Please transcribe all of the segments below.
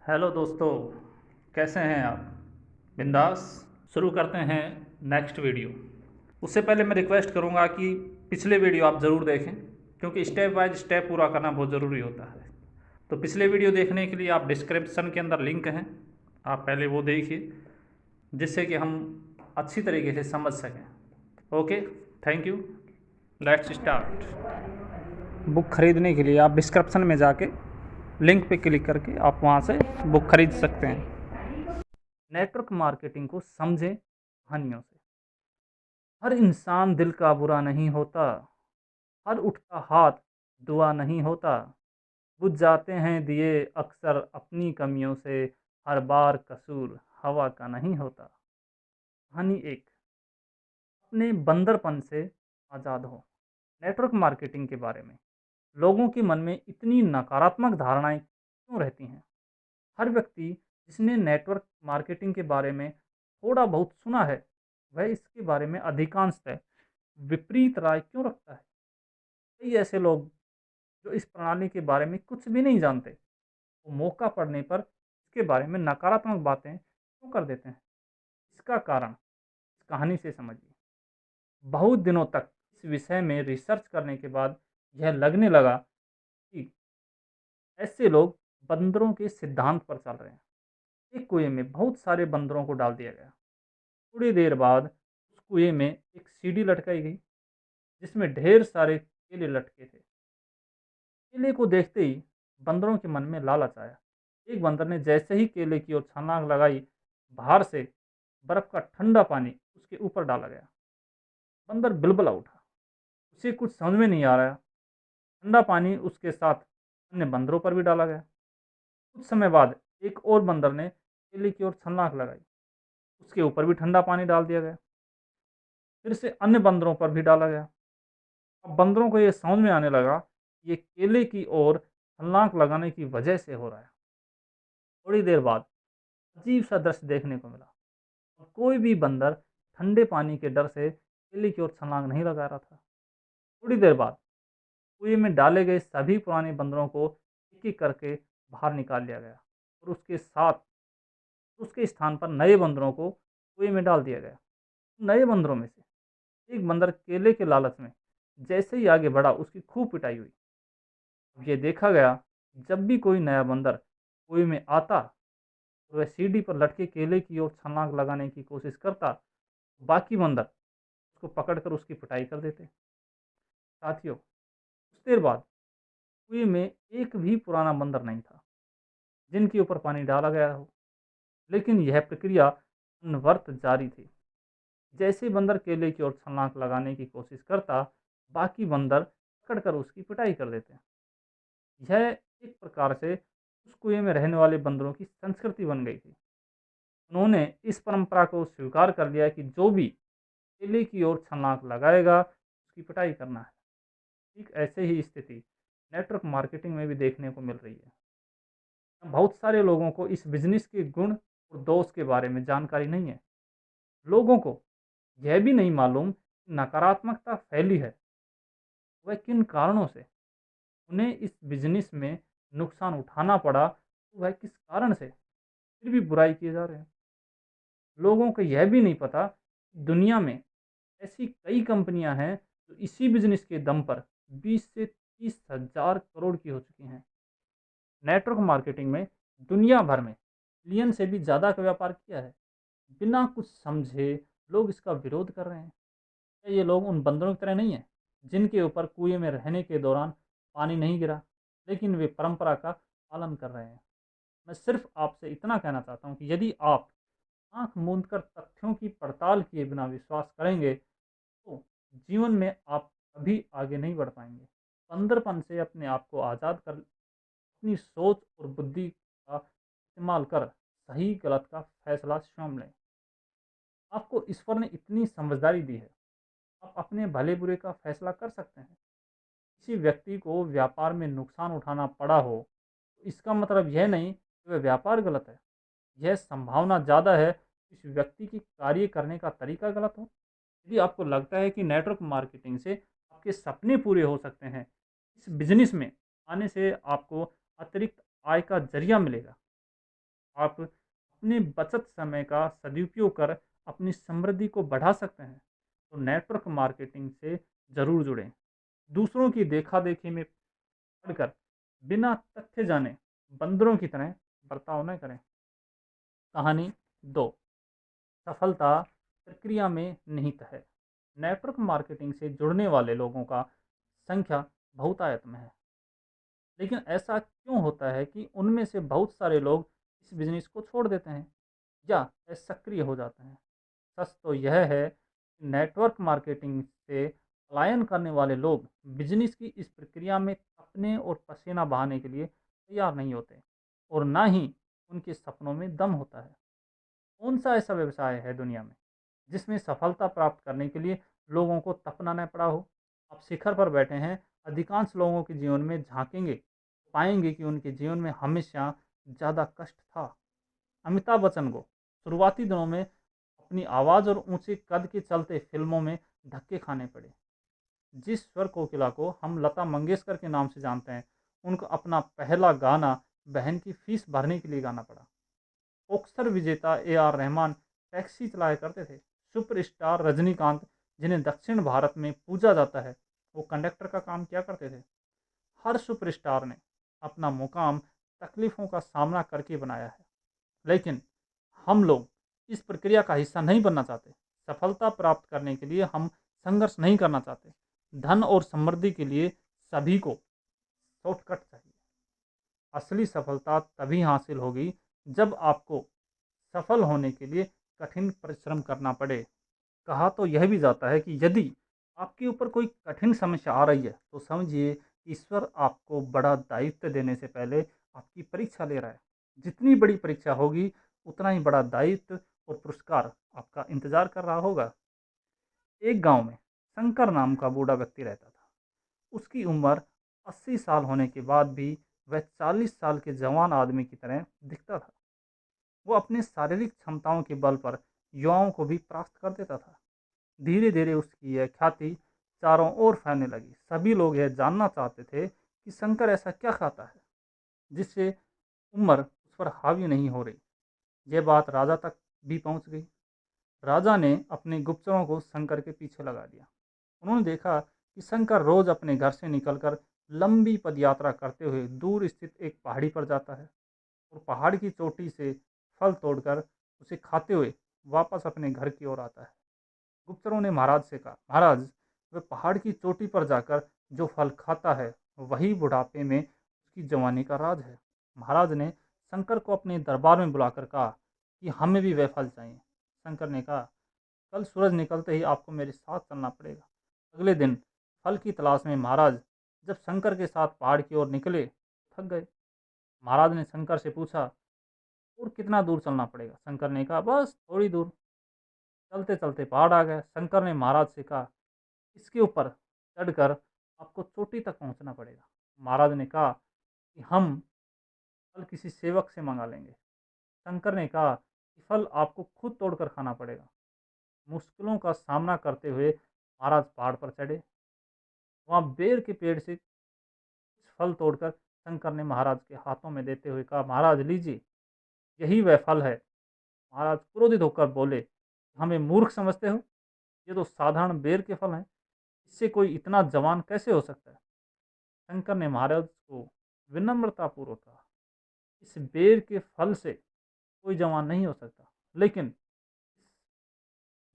Hello दोस्तों, कैसे हैं आप? बिंदास। शुरू करते हैं नेक्स्ट वीडियो। उससे पहले मैं रिक्वेस्ट करूंगा कि पिछले वीडियो आप ज़रूर देखें, क्योंकि स्टेप बाय स्टेप पूरा करना बहुत ज़रूरी होता है। तो पिछले वीडियो देखने के लिए आप डिस्क्रिप्शन के अंदर लिंक हैं, आप पहले वो देखिए, जिससे कि हम अच्छी तरीके से समझ सकें। Okay, thank you. Let's start. Book खरीदने के लिए आप डिस्क्रिप्शन में जाके लिंक पे क्लिक करके आप वहाँ से बुक खरीद सकते हैं। नेटवर्क मार्केटिंग को समझें कहानियों से। हर इंसान दिल का बुरा नहीं होता, हर उठता हाथ दुआ नहीं होता, बुझ जाते हैं दिए अक्सर अपनी कमियों से, हर बार कसूर हवा का नहीं होता। कहानी एक, अपने बंदरपन से आज़ाद हो। नेटवर्क मार्केटिंग के बारे में लोगों के मन में इतनी नकारात्मक धारणाएं क्यों रहती हैं? हर व्यक्ति जिसने नेटवर्क मार्केटिंग के बारे में थोड़ा बहुत सुना है, वह इसके बारे में अधिकांशतः विपरीत राय क्यों रखता है? कई ऐसे लोग जो इस प्रणाली के बारे में कुछ भी नहीं जानते, वो मौका पड़ने पर इसके बारे में नकारात्मक बातें क्यों कर देते हैं? इसका कारण इस कहानी से समझिए। बहुत दिनों तक इस विषय में रिसर्च करने के बाद यह लगने लगा कि ऐसे लोग बंदरों के सिद्धांत पर चल रहे हैं। एक कुएं में बहुत सारे बंदरों को डाल दिया गया। थोड़ी देर बाद उस कुएं में एक सीढ़ी लटकाई गई, जिसमें ढेर सारे केले लटके थे। केले को देखते ही बंदरों के मन में लालच आया। एक बंदर ने जैसे ही केले की ओर छलांग लगाई, बाहर से बर्फ का ठंडा पानी उसके ऊपर डाला गया। बंदर बिलबला उठा, उसे कुछ समझ में नहीं आ रहा। ठंडा पानी उसके साथ अन्य बंदरों पर भी डाला गया। कुछ समय बाद एक और बंदर ने केले की ओर छलांग लगाई, उसके ऊपर भी ठंडा पानी डाल दिया गया। फिर से अन्य बंदरों पर भी डाला गया। अब बंदरों को ये समझ में आने लगा कि ये केले की ओर छलांग लगाने की वजह से हो रहा है। थोड़ी देर बाद अजीब सा दृश्य देखने को मिला। और कोई भी बंदर ठंडे पानी के डर से केले की ओर छलांग नहीं लगा रहा था। थोड़ी देर बाद कुएं में डाले गए सभी पुराने बंदरों को एक एक करके बाहर निकाल लिया गया, और उसके साथ उसके स्थान पर नए बंदरों को कुएं में डाल दिया गया। नए बंदरों में से एक बंदर केले के लालच में जैसे ही आगे बढ़ा, उसकी खूब पिटाई हुई। अब ये देखा गया, जब भी कोई नया बंदर कुएं में आता, तो वह सीढ़ी पर लटके केले की ओर छलांग लगाने की कोशिश करता, बाकी बंदर उसको पकड़कर उसकी पिटाई कर देते। साथियों, कुछ देर बाद कुएं में एक भी पुराना बंदर नहीं था जिनके ऊपर पानी डाला गया हो, लेकिन यह प्रक्रिया अनवरत जारी थी। जैसे बंदर केले की ओर छलांग लगाने की कोशिश करता, बाकी बंदर पकड़कर उसकी पिटाई कर देते। यह एक प्रकार से उस कुएं में रहने वाले बंदरों की संस्कृति बन गई थी। उन्होंने इस परंपरा को स्वीकार कर लिया कि जो भी केले की ओर छलांग लगाएगा, उसकी पिटाई करना है। ठीक ऐसे ही स्थिति नेटवर्क मार्केटिंग में भी देखने को मिल रही है। बहुत सारे लोगों को इस बिजनेस के गुण और दोष के बारे में जानकारी नहीं है। लोगों को यह भी नहीं मालूम कि नकारात्मकता फैली है, वह किन कारणों से। उन्हें इस बिजनेस में नुकसान उठाना पड़ा, तो वह किस कारण से। फिर भी बुराई किए जा रहे हैं। लोगों को यह भी नहीं पता कि दुनिया में ऐसी कई कंपनियां हैं जो इसी बिजनेस के दम पर 20 से 30 हजार करोड़ की हो चुकी हैं। नेटवर्क मार्केटिंग में दुनिया भर में बिलियन से भी ज़्यादा का व्यापार किया है। बिना कुछ समझे लोग इसका विरोध कर रहे हैं। क्या ये लोग उन बंदरों की तरह नहीं है जिनके ऊपर कुएं में रहने के दौरान पानी नहीं गिरा, लेकिन वे परंपरा का पालन कर रहे हैं? मैं सिर्फ आपसे इतना कहना चाहता हूँ कि यदि आप आंख मूंद कर तथ्यों की पड़ताल किए बिना विश्वास करेंगे, तो जीवन में आप कभी आगे नहीं बढ़ पाएंगे। बंदरपन से अपने आप को आज़ाद कर अपनी सोच और बुद्धि का इस्तेमाल कर सही गलत का फैसला स्वयं लें। आपको ईश्वर ने इतनी समझदारी दी है, आप अपने भले बुरे का फैसला कर सकते हैं। किसी व्यक्ति को व्यापार में नुकसान उठाना पड़ा हो, तो इसका मतलब यह नहीं कि वह व्यापार गलत है। यह संभावना ज़्यादा है कि इस व्यक्ति की कार्य करने का तरीका गलत हो। यदि आपको लगता है कि नेटवर्क मार्केटिंग से आपके सपने पूरे हो सकते हैं, इस बिजनेस में आने से आपको अतिरिक्त आय का जरिया मिलेगा, आप अपने बचत समय का सदुपयोग कर अपनी समृद्धि को बढ़ा सकते हैं, तो नेटवर्क मार्केटिंग से ज़रूर जुड़ें। दूसरों की देखा-देखी में पढ़कर बिना तथ्य जाने बंदरों की तरह बर्ताव न करें। कहानी 2, सफलता प्रक्रिया में निहित है। नेटवर्क मार्केटिंग से जुड़ने वाले लोगों का संख्या बहुतायत में है, लेकिन ऐसा क्यों होता है कि उनमें से बहुत सारे लोग इस बिजनेस को छोड़ देते हैं या असक्रिय हो जाते हैं? सच तो यह है कि नेटवर्क मार्केटिंग से पलायन करने वाले लोग बिजनेस की इस प्रक्रिया में अपने और पसीना बहाने के लिए तैयार नहीं होते, और ना ही उनके सपनों में दम होता है। कौन सा ऐसा व्यवसाय है दुनिया में जिसमें सफलता प्राप्त करने के लिए लोगों को तपना न पड़ा हो? आप शिखर पर बैठे हैं, अधिकांश लोगों के जीवन में झांकेंगे, पाएंगे कि उनके जीवन में हमेशा ज़्यादा कष्ट था। अमिताभ बच्चन को शुरुआती दिनों में अपनी आवाज़ और ऊंचे कद के चलते फिल्मों में धक्के खाने पड़े। जिस स्वर कोकिला को हम लता मंगेशकर के नाम से जानते हैं, उनको अपना पहला गाना बहन की फीस भरने के लिए गाना पड़ा। ऑस्कर विजेता ए.आर. रहमान टैक्सी चलाया करते थे। सुपरस्टार रजनीकांत, जिन्हें दक्षिण भारत में पूजा जाता है, वो कंडक्टर का काम किया करते थे। हर सुपरस्टार ने अपना मुकाम तकलीफ़ों का सामना करके बनाया है, लेकिन हम लोग इस प्रक्रिया का हिस्सा नहीं बनना चाहते। सफलता प्राप्त करने के लिए हम संघर्ष नहीं करना चाहते। धन और समृद्धि के लिए सभी को शॉर्टकट चाहिए। असली सफलता तभी हासिल होगी जब आपको सफल होने के लिए कठिन परिश्रम करना पड़े। कहा तो यह भी जाता है कि यदि आपके ऊपर कोई कठिन समस्या आ रही है, तो समझिए ईश्वर आपको बड़ा दायित्व देने से पहले आपकी परीक्षा ले रहा है। जितनी बड़ी परीक्षा होगी, उतना ही बड़ा दायित्व और पुरस्कार आपका इंतजार कर रहा होगा। एक गांव में शंकर नाम का बूढ़ा व्यक्ति रहता था। उसकी उम्र 80 साल होने के बाद भी वह 40 साल के जवान आदमी की तरह दिखता था। वो अपने शारीरिक क्षमताओं के बल पर युवाओं को भी परास्त कर देता था। धीरे धीरे उसकी यह ख्याति चारों ओर फैलने लगी। सभी लोग यह जानना चाहते थे कि शंकर ऐसा क्या खाता है जिससे उम्र उस पर हावी नहीं हो रही। यह बात राजा तक भी पहुंच गई। राजा ने अपने गुप्तचरों को शंकर के पीछे लगा दिया। उन्होंने देखा कि शंकर रोज अपने घर से निकलकर लंबी पदयात्रा करते हुए दूर स्थित एक पहाड़ी पर जाता है और पहाड़ की चोटी से फल तोड़कर उसे खाते हुए वापस अपने घर की ओर आता है। गुप्तचरों ने महाराज से कहा, महाराज, वह पहाड़ की चोटी पर जाकर जो फल खाता है, वही बुढ़ापे में उसकी जवानी का राज है। महाराज ने शंकर को अपने दरबार में बुलाकर कहा कि हमें भी वह फल चाहिए। शंकर ने कहा, कल सूरज निकलते ही आपको मेरे साथ चलना पड़ेगा। अगले दिन फल की तलाश में महाराज जब शंकर के साथ पहाड़ की ओर निकले, थक गए। महाराज ने शंकर से पूछा, और कितना दूर चलना पड़ेगा? शंकर ने कहा, बस थोड़ी दूर। चलते चलते पहाड़ आ गए। शंकर ने महाराज से कहा, इसके ऊपर चढ़कर आपको चोटी तक पहुंचना पड़ेगा। महाराज ने कहा कि हम फल किसी सेवक से मंगा लेंगे। शंकर ने कहा कि फल आपको खुद तोड़कर खाना पड़ेगा। मुश्किलों का सामना करते हुए महाराज पहाड़ पर चढ़े। वहाँ बेर के पेड़ से कुछ फल तोड़कर शंकर ने महाराज के हाथों में देते हुए कहा, महाराज लीजिए, यही वह फल है। महाराज क्रोधित होकर बोले, हमें मूर्ख समझते हो? ये तो साधारण बेर के फल हैं, इससे कोई इतना जवान कैसे हो सकता है? शंकर ने महाराज को विनम्रतापूर्वक कहा, इस बेर के फल से कोई जवान नहीं हो सकता, लेकिन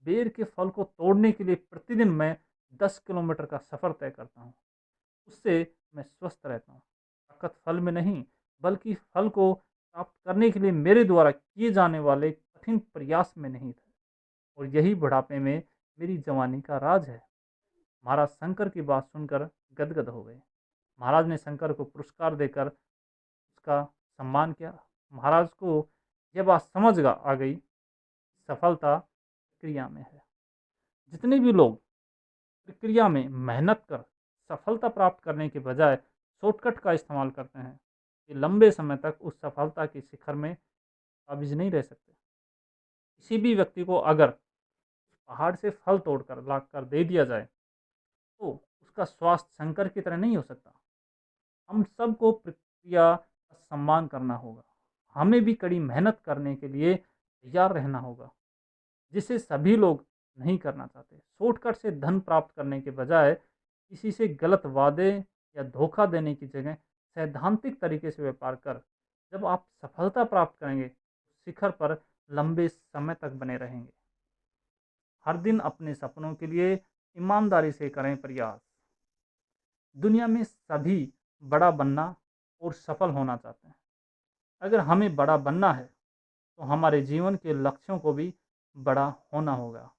बेर के फल को तोड़ने के लिए प्रतिदिन मैं 10 किलोमीटर का सफ़र तय करता हूँ। उससे मैं स्वस्थ रहता हूँ। ताकत फल में नहीं, बल्कि फल को प्राप्त करने के लिए मेरे द्वारा किए जाने वाले कठिन प्रयास में नहीं था, और यही बुढ़ापे में मेरी जवानी का राज है। महाराज शंकर की बात सुनकर गदगद हो गए। महाराज ने शंकर को पुरस्कार देकर उसका सम्मान किया। महाराज को यह बात आ गई, सफलता प्रक्रिया में है। जितने भी लोग प्रक्रिया में मेहनत कर सफलता प्राप्त करने के बजाय शॉर्टकट का इस्तेमाल करते हैं, ये लंबे समय तक उस सफलता के शिखर में काबिज नहीं रह सकते। किसी भी व्यक्ति को अगर पहाड़ से फल तोड़कर लाकर दे दिया जाए, तो उसका स्वास्थ्य शंकर की तरह नहीं हो सकता। हम सबको प्रक्रिया का सम्मान करना होगा। हमें भी कड़ी मेहनत करने के लिए तैयार रहना होगा, जिसे सभी लोग नहीं करना चाहते। शॉर्टकट से धन प्राप्त करने के बजाय किसी से गलत वादे या धोखा देने की जगह सैद्धांतिक तरीके से व्यापार कर जब आप सफलता प्राप्त करेंगे, शिखर पर लंबे समय तक बने रहेंगे। हर दिन अपने सपनों के लिए ईमानदारी से करें प्रयास। दुनिया में सभी बड़ा बनना और सफल होना चाहते हैं। अगर हमें बड़ा बनना है तो हमारे जीवन के लक्ष्यों को भी बड़ा होना होगा।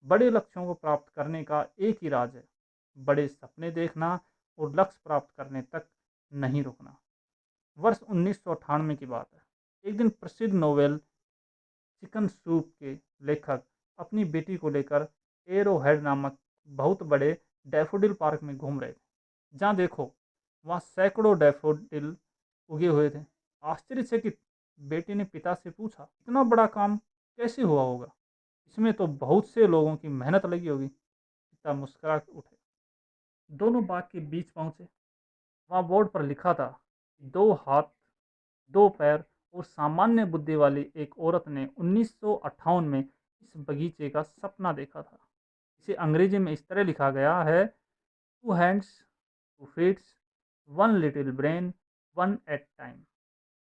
बड़े लक्ष्यों को प्राप्त करने का एक ही राज है, बड़े सपने देखना और लक्ष्य प्राप्त करने तक नहीं रुकना। वर्ष 1998 की बात है। एक दिन प्रसिद्ध नोवेल चिकन सूप के लेखक अपनी बेटी को लेकर एरोहेड नामक बहुत बड़े डैफोडिल पार्क में घूम रहे थे। जहाँ देखो वहाँ सैकड़ों डैफोडिल उगे हुए थे। आश्चर्यचकित बेटी ने पिता से पूछा, इतना बड़ा काम कैसे हुआ होगा? इसमें तो बहुत से लोगों की मेहनत लगी होगी। पिता मुस्कुरा उठे। दोनों बाग के बीच पहुंचे। वहाँ बोर्ड पर लिखा था, 2 हाथ 2 पैर और सामान्य बुद्धि वाली एक औरत ने 1958 में इस बगीचे का सपना देखा था। इसे अंग्रेजी में इस तरह लिखा गया है, 2 hands 2 feet 1 little brain 1 at time।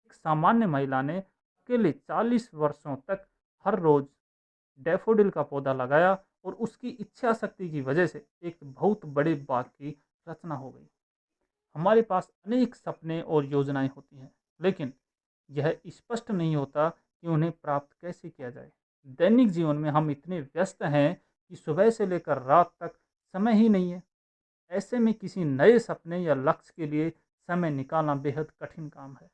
एक सामान्य महिला ने अकेले 40 वर्षों तक हर रोज डैफोडिल का पौधा लगाया और उसकी इच्छा शक्ति की वजह से एक बहुत बड़े बाग की रचना हो गई। हमारे पास अनेक सपने और योजनाएं होती हैं, लेकिन यह स्पष्ट नहीं होता कि उन्हें प्राप्त कैसे किया जाए। दैनिक जीवन में हम इतने व्यस्त हैं कि सुबह से लेकर रात तक समय ही नहीं है। ऐसे में किसी नए सपने या लक्ष्य के लिए समय निकालना बेहद कठिन काम है।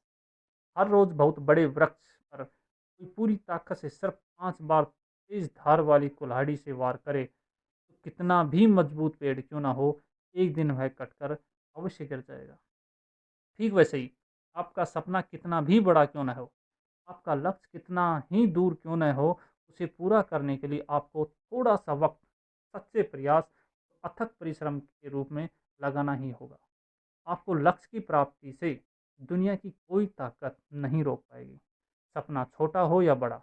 हर रोज बहुत बड़े वृक्ष पर कोई पूरी ताकत से सिर्फ 5 बार तेज धार वाली कुल्हाड़ी से वार करे तो कितना भी मजबूत पेड़ क्यों ना हो, एक दिन वह कटकर अवश्य गिर जाएगा। ठीक वैसे ही आपका सपना कितना भी बड़ा क्यों ना हो, आपका लक्ष्य कितना ही दूर क्यों न हो, उसे पूरा करने के लिए आपको थोड़ा सा वक्त, सच्चे प्रयास, अथक परिश्रम के रूप में लगाना ही होगा। आपको लक्ष्य की प्राप्ति से दुनिया की कोई ताकत नहीं रोक पाएगी। सपना छोटा हो या बड़ा,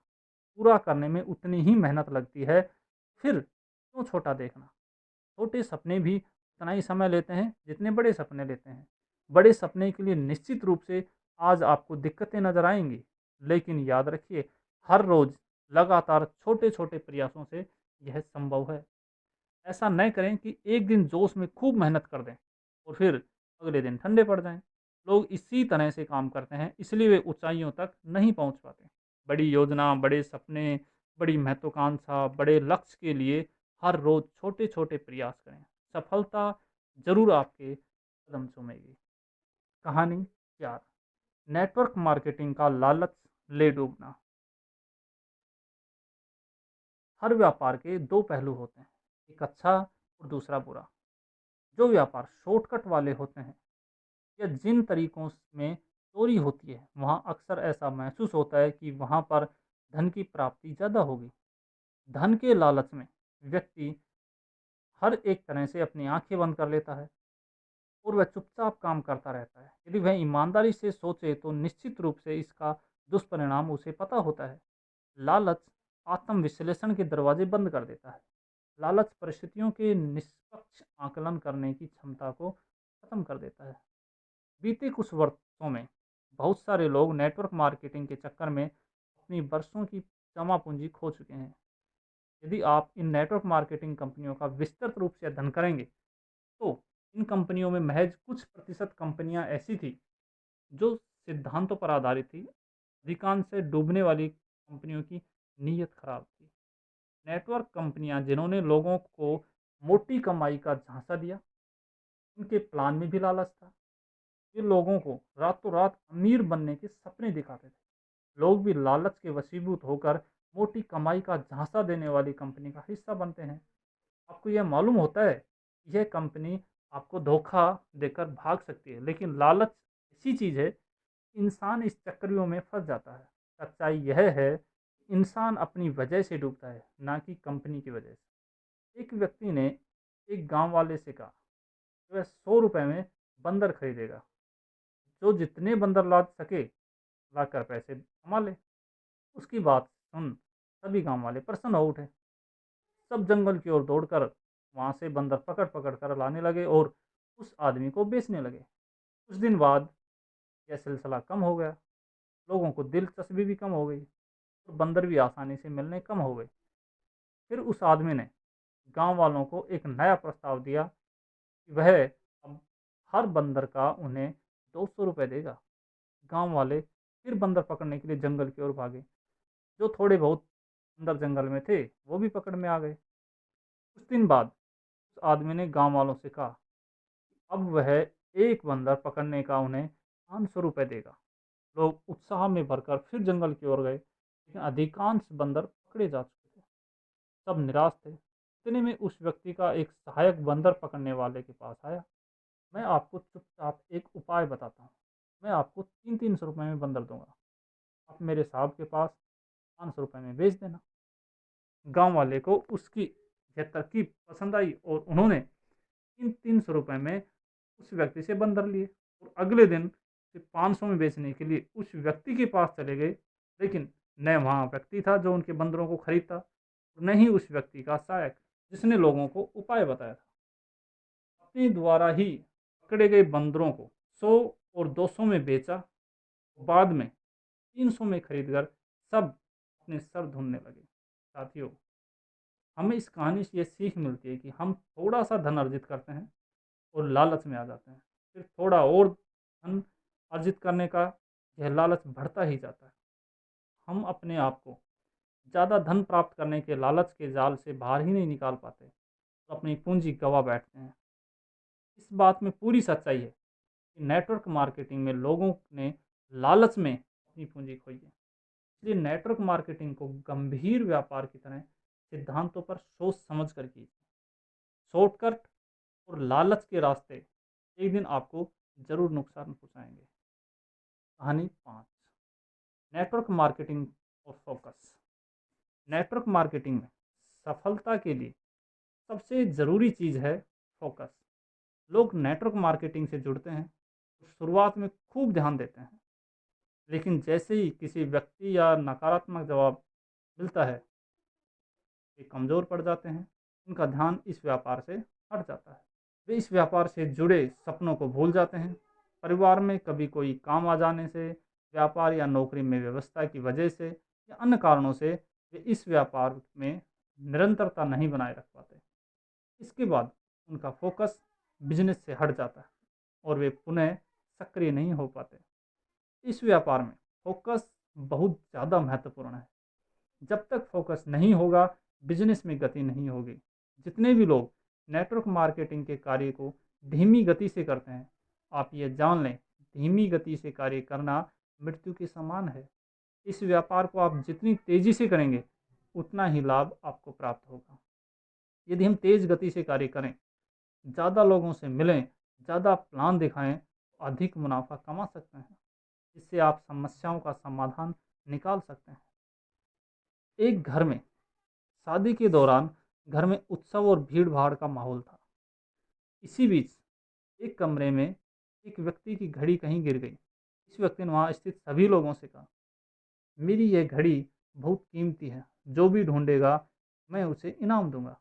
पूरा करने में उतनी ही मेहनत लगती है। फिर क्यों छोटा देखना? छोटे सपने भी उतना ही समय लेते हैं जितने बड़े सपने लेते हैं। बड़े सपने के लिए निश्चित रूप से आज आपको दिक्कतें नजर आएंगी, लेकिन याद रखिए, हर रोज लगातार छोटे छोटे प्रयासों से यह संभव है। ऐसा न करें कि एक दिन जोश में खूब मेहनत कर दें और फिर अगले दिन ठंडे पड़ जाएं। लोग इसी तरह से काम करते हैं, इसलिए वे ऊंचाइयों तक नहीं पहुंच पाते। बड़ी योजना, बड़े सपने, बड़ी महत्वाकांक्षा, बड़े लक्ष्य के लिए हर रोज छोटे छोटे प्रयास करें। सफलता जरूर आपके कदम चूमेगी। कहानी 4, नेटवर्क मार्केटिंग का लालच ले डूबना। हर व्यापार के दो पहलू होते हैं, एक अच्छा और दूसरा बुरा। जो व्यापार शॉर्टकट वाले होते हैं या जिन तरीकों में चोरी होती है, वहाँ अक्सर ऐसा महसूस होता है कि वहाँ पर धन की प्राप्ति ज़्यादा होगी। धन के लालच में व्यक्ति हर एक तरह से अपनी आंखें बंद कर लेता है और वह चुपचाप काम करता रहता है। यदि वह ईमानदारी से सोचे तो निश्चित रूप से इसका दुष्परिणाम उसे पता होता है। लालच आत्म विश्लेषण के दरवाजे बंद कर देता है। लालच परिस्थितियों के निष्पक्ष आकलन करने की क्षमता को खत्म कर देता है। बीते कुछ वर्षों में बहुत सारे लोग नेटवर्क मार्केटिंग के चक्कर में अपनी वर्षों की जमा पूंजी खो चुके हैं। यदि आप इन नेटवर्क मार्केटिंग कंपनियों का विस्तृत रूप से अध्ययन करेंगे तो इन कंपनियों में महज कुछ प्रतिशत कंपनियां ऐसी थी जो सिद्धांतों पर आधारित थी। अधिकांश से डूबने वाली कंपनियों की नीयत खराब थी। नेटवर्क कंपनियां जिन्होंने लोगों को मोटी कमाई का झांसा दिया, उनके प्लान में भी लालच था। ये लोगों को रातों रात अमीर बनने के सपने दिखाते थे। लोग भी लालच के वशीभूत होकर मोटी कमाई का झांसा देने वाली कंपनी का हिस्सा बनते हैं। आपको यह मालूम होता है कि यह कंपनी आपको धोखा देकर भाग सकती है, लेकिन लालच ऐसी चीज़ है, इंसान इस चक्रव्यूह में फंस जाता है। सच्चाई यह है कि इंसान अपनी वजह से डूबता है, ना कि कंपनी की वजह से। एक व्यक्ति ने एक गांव वाले से कहा कि वह 100 रुपए में बंदर खरीदेगा। जो जितने बंदर ला सके लाकर पैसे संभाले। उसकी बात सुन सभी गांव वाले प्रसन्न हो उठे। सब जंगल की ओर दौड़कर वहां से बंदर पकड़ पकड़ कर लाने लगे और उस आदमी को बेचने लगे। कुछ दिन बाद यह सिलसिला कम हो गया। लोगों को दिलचस्पी भी कम हो गई और बंदर भी आसानी से मिलने कम हो गए। फिर उस आदमी ने गांव वालों को एक नया प्रस्ताव दिया कि वह अब हर बंदर का उन्हें 200 रुपये देगा। गांव वाले फिर बंदर पकड़ने के लिए जंगल की ओर भागे। जो थोड़े बहुत अंदर जंगल में थे वो भी पकड़ में आ गए। कुछ दिन बाद उस आदमी ने गांव वालों से कहा अब वह एक बंदर पकड़ने का उन्हें 500 रुपये देगा। लोग उत्साह में भरकर फिर जंगल की ओर गए, लेकिन अधिकांश बंदर पकड़े जा चुके थे। सब निराश थे। इतने में उस व्यक्ति का एक सहायक बंदर पकड़ने वाले के पास आया। मैं आपको चुपचाप एक उपाय बताता हूँ। मैं आपको 300 रुपये में बंदर दूंगा। आप मेरे साहब के पास 500 रुपये में बेच देना। गांव वाले को उसकी यह तरकीब पसंद आई और उन्होंने 300 रुपये में उस व्यक्ति से बंदर लिए और अगले दिन से 500 में बेचने के लिए उस व्यक्ति के पास चले गए। लेकिन न वहाँ व्यक्ति था जो उनके बंदरों को खरीदता और न ही उस व्यक्ति का सहायक जिसने लोगों को उपाय बताया था। अपने द्वारा ही पकड़े गए बंदरों को 100 और 200 में बेचा। बाद में 300 में खरीदकर सब अपने सर धुनने लगे। साथियों, हमें इस कहानी से ये सीख मिलती है कि हम थोड़ा सा धन अर्जित करते हैं और लालच में आ जाते हैं। फिर थोड़ा और धन अर्जित करने का यह लालच बढ़ता ही जाता है। हम अपने आप को ज़्यादा धन प्राप्त करने के लालच के जाल से बाहर ही नहीं निकाल पाते तो अपनी पूंजी गंवा बैठते हैं। इस बात में पूरी सच्चाई है कि नेटवर्क मार्केटिंग में लोगों ने लालच में अपनी पूंजी खोई है। इसलिए नेटवर्क मार्केटिंग को गंभीर व्यापार की तरह सिद्धांतों पर सोच समझ कर कीजिए। शॉर्टकट और लालच के रास्ते एक दिन आपको जरूर नुकसान पहुंचाएंगे। कहानी 5, नेटवर्क मार्केटिंग और फोकस। नेटवर्क मार्केटिंग में सफलता के लिए सबसे ज़रूरी चीज़ है फोकस। लोग नेटवर्क मार्केटिंग से जुड़ते हैं तो शुरुआत में खूब ध्यान देते हैं, लेकिन जैसे ही किसी व्यक्ति या नकारात्मक जवाब मिलता है वे कमज़ोर पड़ जाते हैं। उनका ध्यान इस व्यापार से हट जाता है। वे इस व्यापार से जुड़े सपनों को भूल जाते हैं। परिवार में कभी कोई काम आ जाने से, व्यापार या नौकरी में व्यवस्था की वजह से या अन्य कारणों से वे इस व्यापार में निरंतरता नहीं बनाए रख पाते। इसके बाद उनका फोकस बिजनेस से हट जाता है और वे पुनः सक्रिय नहीं हो पाते। इस व्यापार में फोकस बहुत ज़्यादा महत्वपूर्ण है। जब तक फोकस नहीं होगा बिजनेस में गति नहीं होगी। जितने भी लोग नेटवर्क मार्केटिंग के कार्य को धीमी गति से करते हैं, आप ये जान लें धीमी गति से कार्य करना मृत्यु के समान है। इस व्यापार को आप जितनी तेजी से करेंगे उतना ही लाभ आपको प्राप्त होगा। यदि हम तेज गति से कार्य करें, ज़्यादा लोगों से मिलें, ज़्यादा प्लान दिखाएं तो अधिक मुनाफा कमा सकते हैं। इससे आप समस्याओं का समाधान निकाल सकते हैं। एक घर में शादी के दौरान घर में उत्सव और भीड़ भाड़ का माहौल था। इसी बीच एक कमरे में एक व्यक्ति की घड़ी कहीं गिर गई। इस व्यक्ति ने वहाँ स्थित सभी लोगों से कहा मेरी यह घड़ी बहुत कीमती है, जो भी ढूंढेगा मैं उसे इनाम दूंगा।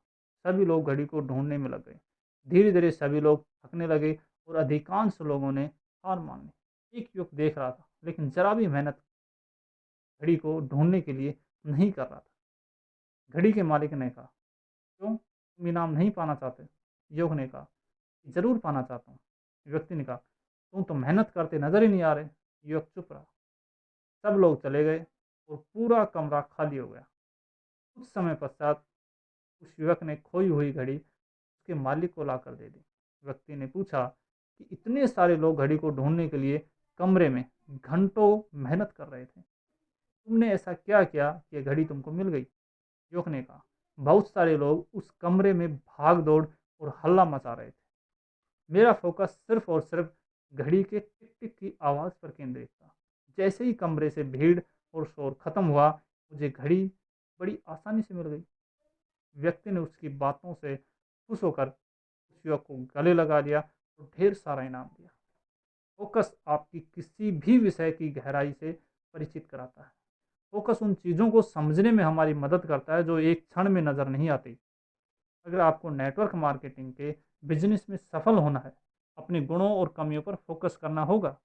सभी लोग घड़ी को ढूंढने में लग गए। धीरे धीरे सभी लोग थकने लगे और अधिकांश लोगों ने हार मान ली। एक युवक देख रहा था लेकिन जरा भी मेहनत घड़ी को ढूंढने के लिए नहीं कर रहा था। घड़ी के मालिक ने कहा क्यों, तुम इनाम नहीं पाना चाहते? युवक ने कहा जरूर पाना चाहता हूँ। व्यक्ति ने कहा तुम तो मेहनत करते नजर ही नहीं आ रहे। युवक चुप रहा। सब लोग चले गए और पूरा कमरा खाली हो गया। कुछ समय पश्चात उस युवक ने खोई हुई घड़ी उसके मालिक को लाकर दे दी। व्यक्ति ने पूछा कि इतने सारे लोग घड़ी को ढूंढने के लिए कमरे में घंटों मेहनत कर रहे थे, तुमने ऐसा क्या किया कि यह घड़ी तुमको मिल गई? युवक ने कहा बहुत सारे लोग उस कमरे में भाग दौड़ और हल्ला मचा रहे थे। मेरा फोकस सिर्फ और सिर्फ घड़ी के टिक टिक की आवाज़ पर केंद्रित था। जैसे ही कमरे से भीड़ और शोर खत्म हुआ मुझे घड़ी बड़ी आसानी से मिल गई। व्यक्ति ने उसकी बातों से खुश होकर उस युवक को गले लगा लिया और ढेर सारा इनाम दिया। फोकस आपकी किसी भी विषय की गहराई से परिचित कराता है। फोकस उन चीज़ों को समझने में हमारी मदद करता है जो एक क्षण में नज़र नहीं आती। अगर आपको नेटवर्क मार्केटिंग के बिजनेस में सफल होना है, अपने गुणों और कमियों पर फोकस करना होगा,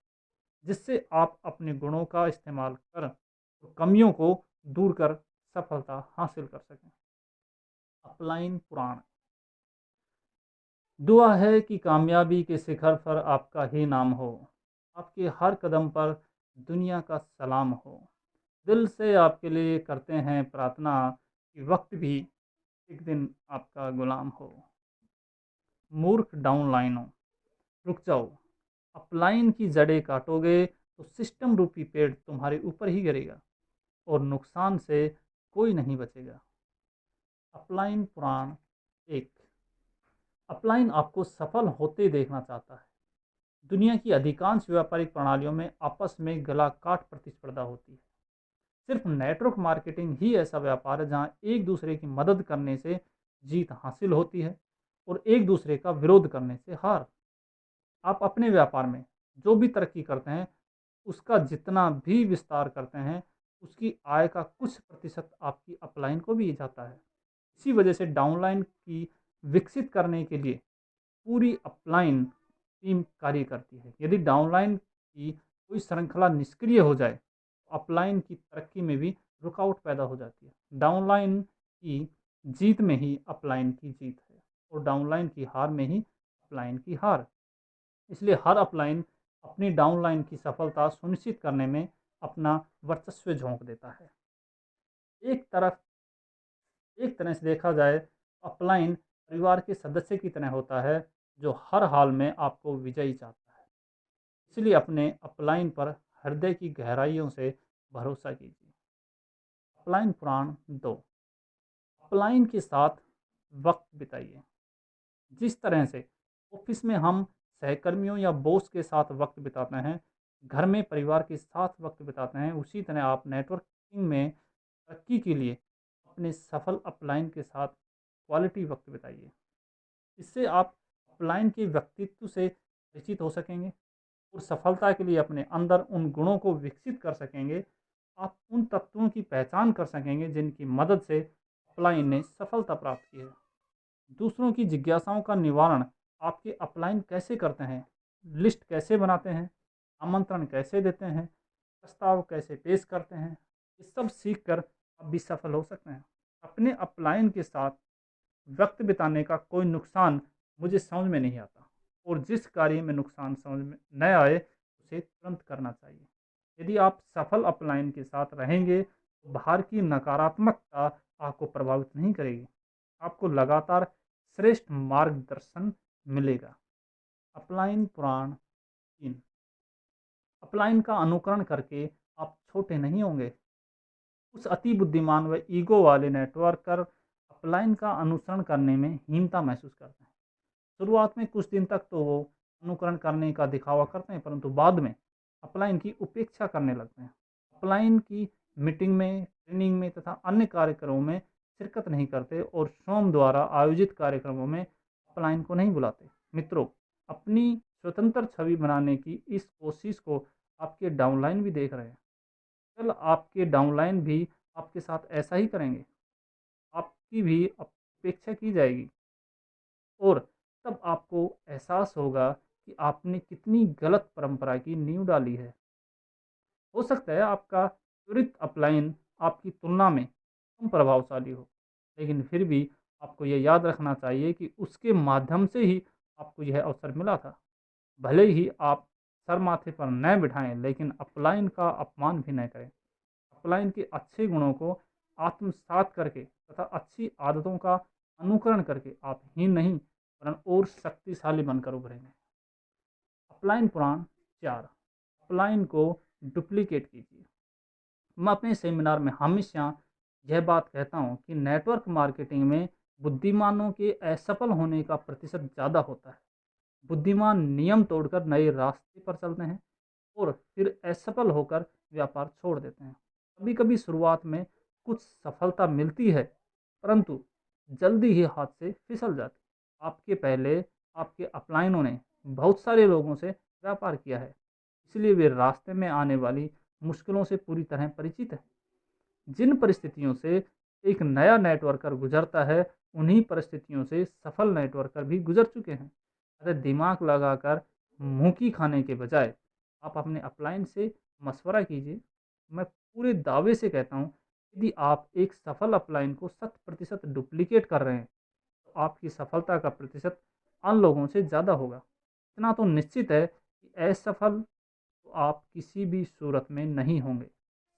जिससे आप अपने गुणों का इस्तेमाल कर और कमियों को दूर कर सफलता हासिल कर सकें। अपलाइन पुराण। दुआ है कि कामयाबी के शिखर पर आपका ही नाम हो, आपके हर कदम पर दुनिया का सलाम हो। दिल से आपके लिए करते हैं प्रार्थना कि वक्त भी एक दिन आपका गुलाम हो। मूर्ख डाउनलाइनों, रुक जाओ। अपलाइन की जड़ें काटोगे तो सिस्टम रूपी पेड़ तुम्हारे ऊपर ही गिरेगा और नुकसान से कोई नहीं बचेगा। अपलाइन पुराण एक। अपलाइन आपको सफल होते देखना चाहता है। दुनिया की अधिकांश व्यापारिक प्रणालियों में आपस में गला काट प्रतिस्पर्धा होती है। सिर्फ नेटवर्क मार्केटिंग ही ऐसा व्यापार है जहां एक दूसरे की मदद करने से जीत हासिल होती है और एक दूसरे का विरोध करने से हार। आप अपने व्यापार में जो भी तरक्की करते हैं, उसका जितना भी विस्तार करते हैं, उसकी आय का कुछ प्रतिशत आपकी अपलाइन को भी जाता है। इसी वजह से डाउनलाइन की विकसित करने के लिए पूरी अपलाइन टीम कार्य करती है। यदि डाउनलाइन की कोई श्रृंखला निष्क्रिय हो जाए, तो अपलाइन की तरक्की में भी रुकावट पैदा हो जाती है। डाउनलाइन की जीत में ही अपलाइन की जीत है और डाउनलाइन की हार में ही अपलाइन की हार। इसलिए हर अपलाइन अपनी डाउनलाइन की सफलता सुनिश्चित करने में अपना वर्चस्व झोंक देता है। एक तरफ एक तरह से देखा जाए, अपलाइन परिवार के सदस्य की तरह होता है जो हर हाल में आपको विजयी चाहता है। इसलिए अपने अपलाइन पर हृदय की गहराइयों से भरोसा कीजिए। अपलाइन पुराण 2। अपलाइन के साथ वक्त बिताइए। जिस तरह से ऑफिस में हम सहकर्मियों या बॉस के साथ वक्त बिताते हैं, घर में परिवार के साथ वक्त बिताते हैं, उसी तरह आप नेटवर्किंग में तरक्की के लिए अपने सफल अपलाइन के साथ क्वालिटी वक्त बिताइए। इससे आप अपलाइन के व्यक्तित्व से परिचित हो सकेंगे और सफलता के लिए अपने अंदर उन गुणों को विकसित कर सकेंगे। आप उन तत्वों की पहचान कर सकेंगे जिनकी मदद से अपलाइन ने सफलता प्राप्त की है। दूसरों की जिज्ञासाओं का निवारण आपके अपलाइन कैसे करते हैं, लिस्ट कैसे बनाते हैं, आमंत्रण कैसे देते हैं, प्रस्ताव कैसे पेश करते हैं, ये सब सीख कर आप भी सफल हो सकते हैं। अपने अपलाइन के साथ वक्त बिताने का कोई नुकसान मुझे समझ में नहीं आता और जिस कार्य में नुकसान समझ में न आए उसे तुरंत करना चाहिए। यदि आप सफल अपलाइन के साथ रहेंगे तो बाहर की नकारात्मकता आपको प्रभावित नहीं करेगी। आपको लगातार श्रेष्ठ मार्गदर्शन मिलेगा। अपलाइन पुराण 3। अपलाइन का अनुकरण करके आप छोटे नहीं होंगे। उस अति बुद्धिमान व ईगो वाले नेटवर्कर अपलाइन का अनुसरण करने में हीनता महसूस करते हैं। शुरुआत में कुछ दिन तक तो वो अनुकरण करने का दिखावा करते हैं, परंतु बाद में अपलाइन की उपेक्षा करने लगते हैं। अपलाइन की मीटिंग में, ट्रेनिंग में तथा अन्य कार्यक्रमों में शिरकत नहीं करते और स्वयं द्वारा आयोजित कार्यक्रमों में अपलाइन को नहीं बुलाते। मित्रों, अपनी स्वतंत्र छवि बनाने की इस कोशिश को आपके डाउनलाइन भी देख रहे हैं। कल आपके डाउनलाइन भी आपके साथ ऐसा ही करेंगे। आपकी भी अपेक्षा की जाएगी और तब आपको एहसास होगा कि आपने कितनी गलत परंपरा की नींव डाली है। हो सकता है आपका त्वरित अपलाइन आपकी तुलना में कम प्रभावशाली हो, लेकिन फिर भी आपको यह याद रखना चाहिए कि उसके माध्यम से ही आपको यह अवसर मिला था। भले ही आप सर माथे पर न बिठाएं, लेकिन अपलाइन का अपमान भी न करें। अपलाइन के अच्छे गुणों को आत्मसात करके तथा अच्छी आदतों का अनुकरण करके आप ही नहीं वरन और शक्तिशाली बनकर उभरेंगे। अपलाइन पुराण 4। अपलाइन को डुप्लीकेट कीजिए। मैं अपने सेमिनार में हमेशा यह बात कहता हूँ कि नेटवर्क मार्केटिंग में बुद्धिमानों के असफल होने का प्रतिशत ज़्यादा होता है। बुद्धिमान नियम तोड़कर नए रास्ते पर चलते हैं और फिर असफल होकर व्यापार छोड़ देते हैं। कभी कभी शुरुआत में कुछ सफलता मिलती है, परंतु जल्दी ही हाथ से फिसल जाती है। आपके पहले आपके अपलाइनों ने बहुत सारे लोगों से व्यापार किया है, इसलिए वे रास्ते में आने वाली मुश्किलों से पूरी तरह परिचित हैं। जिन परिस्थितियों से एक नया नेटवर्कर गुजरता है, उन्हीं परिस्थितियों से सफल नेटवर्कर भी गुजर चुके हैं। अगर दिमाग लगाकर मुंह की खाने के बजाय आप अपने अपलाइन से मशवरा कीजिए। मैं पूरे दावे से कहता हूँ, यदि आप एक सफल अपलाइन को 100% डुप्लीकेट कर रहे हैं, तो आपकी सफलता का प्रतिशत अन्य लोगों से ज़्यादा होगा। इतना तो निश्चित है कि असफल तो आप किसी भी सूरत में नहीं होंगे।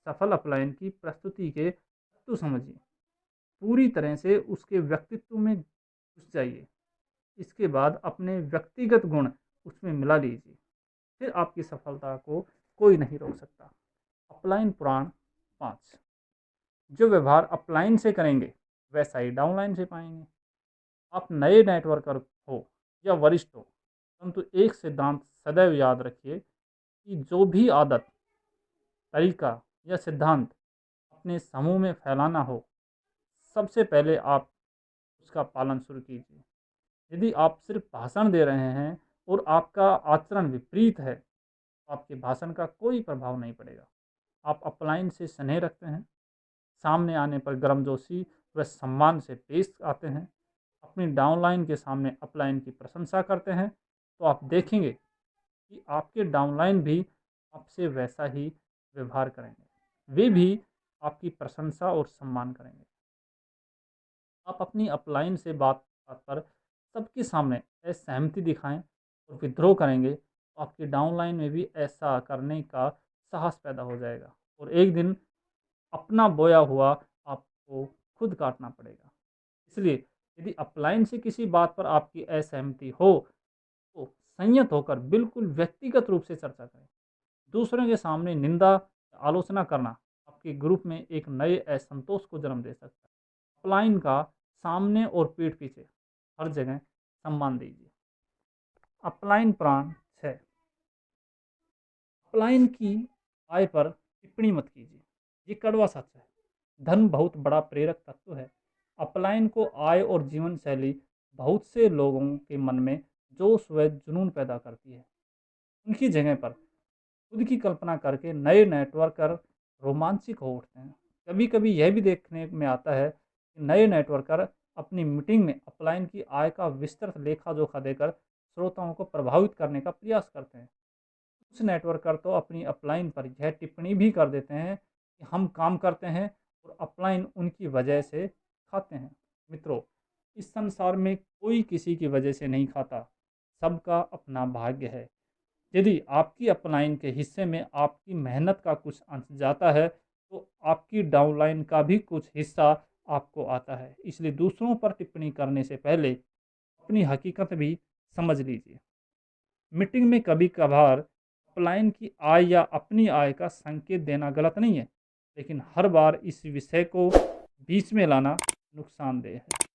सफल अपलाइन की प्रस्तुति के तत्व समझिए, पूरी तरह से उसके व्यक्तित्व में घुस जाइए। इसके बाद अपने व्यक्तिगत गुण उसमें मिला लीजिए, फिर आपकी सफलता को कोई नहीं रोक सकता। अपलाइन पुराण 5। जो व्यवहार अपलाइन से करेंगे, वैसा ही डाउनलाइन से पाएंगे। आप नए नेटवर्कर हो या वरिष्ठ हो, परंतु एक सिद्धांत सदैव याद रखिए कि जो भी आदत, तरीका या सिद्धांत अपने समूह में फैलाना हो, सबसे पहले आप उसका पालन शुरू कीजिए। यदि आप सिर्फ भाषण दे रहे हैं और आपका आचरण विपरीत है, तो आपके भाषण का कोई प्रभाव नहीं पड़ेगा। आप अपलाइन से स्नेह रखते हैं, सामने आने पर गर्मजोशी व सम्मान से पेश आते हैं, अपनी डाउनलाइन के सामने अपलाइन की प्रशंसा करते हैं, तो आप देखेंगे कि आपके डाउनलाइन भी आपसे वैसा ही व्यवहार करेंगे। वे भी आपकी प्रशंसा और सम्मान करेंगे। आप अपनी अपलाइन से बात पर सबके सामने असहमति दिखाएं और विद्रोह करेंगे, तो आपकी डाउनलाइन में भी ऐसा करने का साहस पैदा हो जाएगा और एक दिन अपना बोया हुआ आपको खुद काटना पड़ेगा। इसलिए यदि अपलाइन से किसी बात पर आपकी असहमति हो, तो संयत होकर बिल्कुल व्यक्तिगत रूप से चर्चा करें। दूसरों के सामने निंदा, आलोचना करना आपके ग्रुप में एक नए असंतोष को जन्म दे सकता है। अपलाइन का सामने और पीठ पीछे हर जगह सम्मान दीजिए। अपलाइन प्राण 6। अपलाइन की आय पर टिप्पणी मत कीजिए, ये कड़वा सच है। धन बहुत बड़ा प्रेरक तत्व है। अपलाइन को आय और जीवन शैली बहुत से लोगों के मन में जोश व जुनून पैदा करती है। उनकी जगह पर खुद की कल्पना करके नए नेटवर्कर रोमांचित हो उठते हैं। कभी कभी यह भी देखने में आता है कि नए नेटवर्कर अपनी मीटिंग में अपलाइन की आय का विस्तृत लेखा जोखा देकर श्रोताओं को प्रभावित करने का प्रयास करते हैं। कुछ नेटवर्कर तो अपनी अपलाइन पर यह टिप्पणी भी कर देते हैं कि हम काम करते हैं और अपलाइन उनकी वजह से खाते हैं। मित्रों, इस संसार में कोई किसी की वजह से नहीं खाता, सबका अपना भाग्य है। यदि आपकी अपलाइन के हिस्से में आपकी मेहनत का कुछ अंश जाता है, तो आपकी डाउनलाइन का भी कुछ हिस्सा आपको आता है। इसलिए दूसरों पर टिप्पणी करने से पहले अपनी हकीकत भी समझ लीजिए। मीटिंग में कभी कभार अपलाइन की आय या अपनी आय का संकेत देना गलत नहीं है, लेकिन हर बार इस विषय को बीच में लाना नुकसानदेह है।